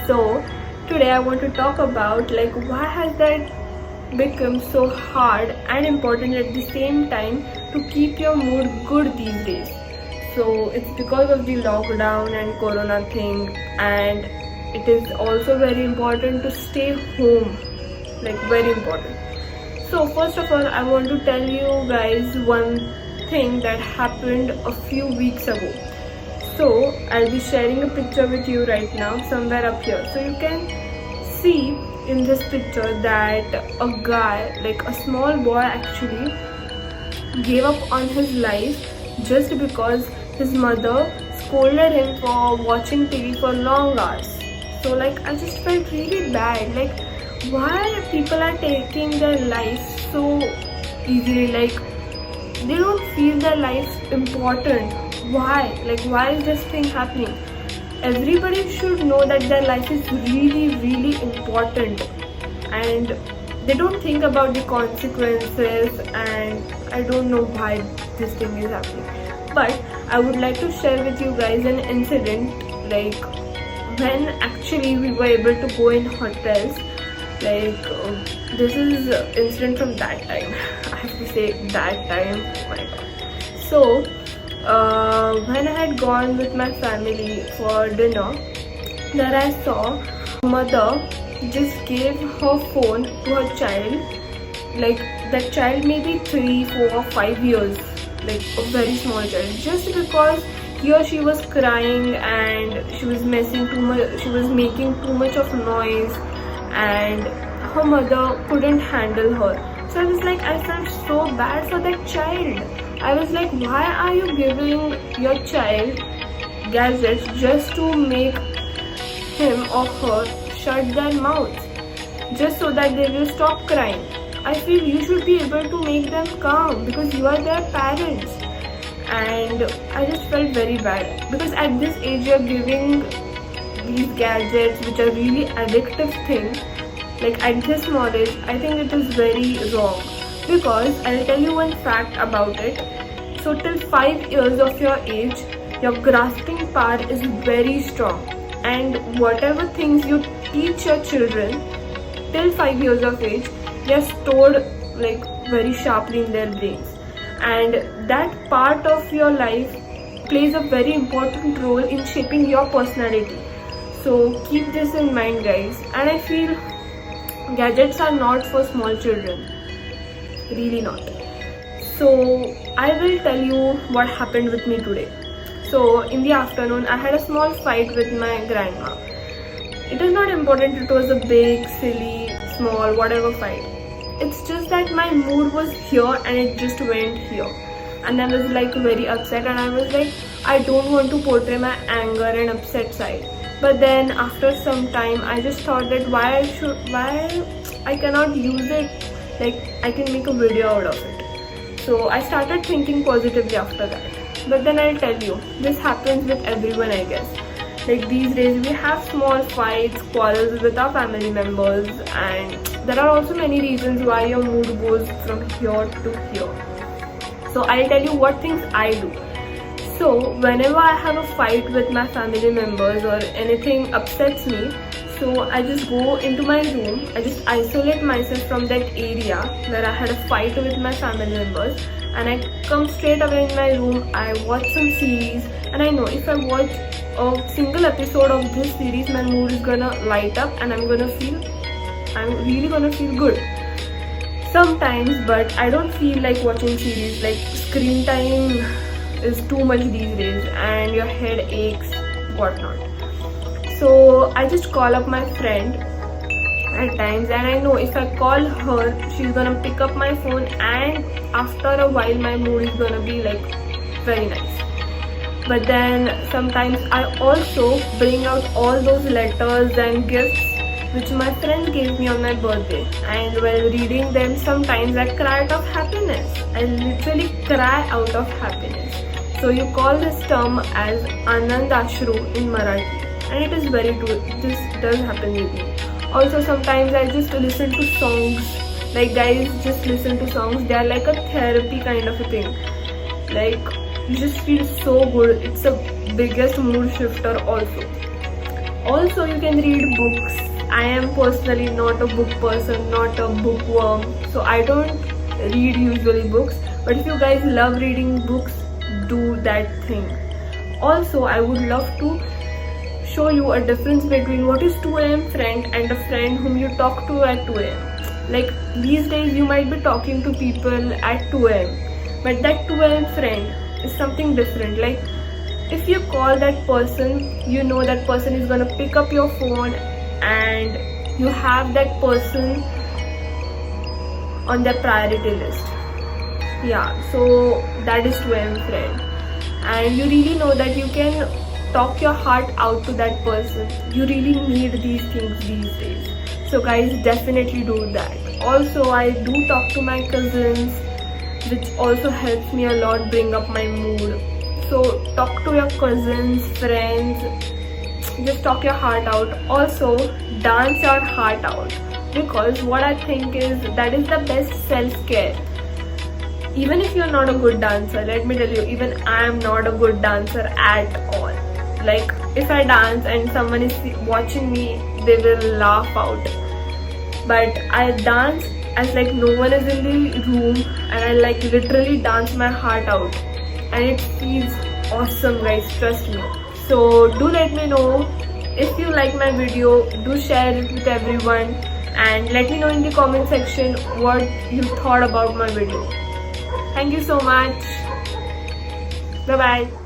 So today I want to talk about like why has that become so hard and important at the same time to keep your mood good these days. So it's because of the lockdown and corona thing, and it is also very important to stay home, like very important. So first of all, I want to tell you guys one thing that happened a few weeks ago. So I'll be sharing a picture with you right now somewhere up here. So you can see in this picture that a guy, like a small boy actually, gave up on his life just because his mother scolded him for watching TV for long hours. So like I just felt really bad, like why people are taking their life so easily, like they don't feel their life important. Why is this thing happening? Everybody should know that their life is really important, and they don't think about the consequences, and I don't know why this thing is happening. But I would like to share with you guys an incident, like when actually we were able to go in hotels. Like this is incident from that time. I have to say that time. Oh my god. So when I had gone with my family for dinner, there I saw a mother just gave her phone to her child. Like that child maybe 3, 4 or 5 years, like a very small child, just because he or she was crying and she was making too much of noise, and her mother couldn't handle her. So I was like, I felt so bad for that child. I was like, why are you giving your child gadgets just to make him or her shut their mouth, just so that they will stop crying? I feel you should be able to make them calm because you are their parents. And I just felt very bad because at this age you're giving these gadgets which are really addictive thing. Like at this small age, I think it is very wrong, because I'll tell you one fact about it. So till 5 years of your age, your grasping power is very strong, and whatever things you teach your children till 5 years of age, they are stored like very sharply in their brains, and that part of your life plays a very important role in shaping your personality. So keep this in mind, guys. And I feel gadgets are not for small children, really not. So I will tell you what happened with me today. So in the afternoon I had a small fight with my grandma. It is not important it was a big, silly, small, whatever fight. It's just that my mood was here and it just went here, and I was like very upset, and I was like, I don't want to portray my anger and upset side. But then after some time I just thought that why I cannot use it, like I can make a video out of it. So I started thinking positively after that. But then I'll tell you, this happens with everyone, I guess. Like these days we have small fights, quarrels with our family members, and there are also many reasons why your mood goes from here to here. So I'll tell you what things I do. So whenever I have a fight with my family members or anything upsets me, so I just go into my room, I just isolate myself from that area where I had a fight with my family members, and I come straight away in my room, I watch some series, and I know if I watch a single episode of this series, my mood is gonna light up and I'm really gonna feel good. Sometimes, but I don't feel like watching series, like screen time is too much these days and your head aches, whatnot. So I just call up my friend at times, and I know if I call her, she's gonna pick up my phone, and after a while my mood is gonna be like very nice. But then sometimes I also bring out all those letters and gifts which my friend gave me on my birthday, and while reading them sometimes I cry out of happiness. I literally cry out of happiness. So you call this term as Anand Ashru in Marathi, and it is very true. This does happen with me. Also sometimes I just listen to songs. Like guys, just listen to songs. They are like a therapy kind of a thing. Like you just feel so good. It's the biggest mood shifter also. Also, you can read books. I am personally not a book person, not a bookworm, so I don't read usually books. But if you guys love reading books, do that thing. Also, I would love to show you a difference between what is 2 a.m. friend and a friend whom you talk to at 2 a.m. Like these days you might be talking to people at 2 a.m. but that 2 a.m. friend is something different. Like if you call that person, you know that person is gonna pick up your phone and you have that person on their priority list. Yeah, so that is 2 a.m. friend, and you really know that you can talk your heart out to that person. You really need these things these days. So guys, definitely do that. Also, I do talk to my cousins, which also helps me a lot bring up my mood. So talk to your cousins, friends, just talk your heart out. Also, dance your heart out, because what I think is that is the best self-care. Even if you're not a good dancer, let me tell you, even I am not a good dancer at all. Like if I dance and someone is watching me, they will laugh out. But I dance as like no one is in the room, and I like literally dance my heart out, and it feels awesome, guys, trust me. So do let me know if you like my video. Do share it with everyone, and let me know in the comment section what you thought about my video. Thank you so much. Bye bye.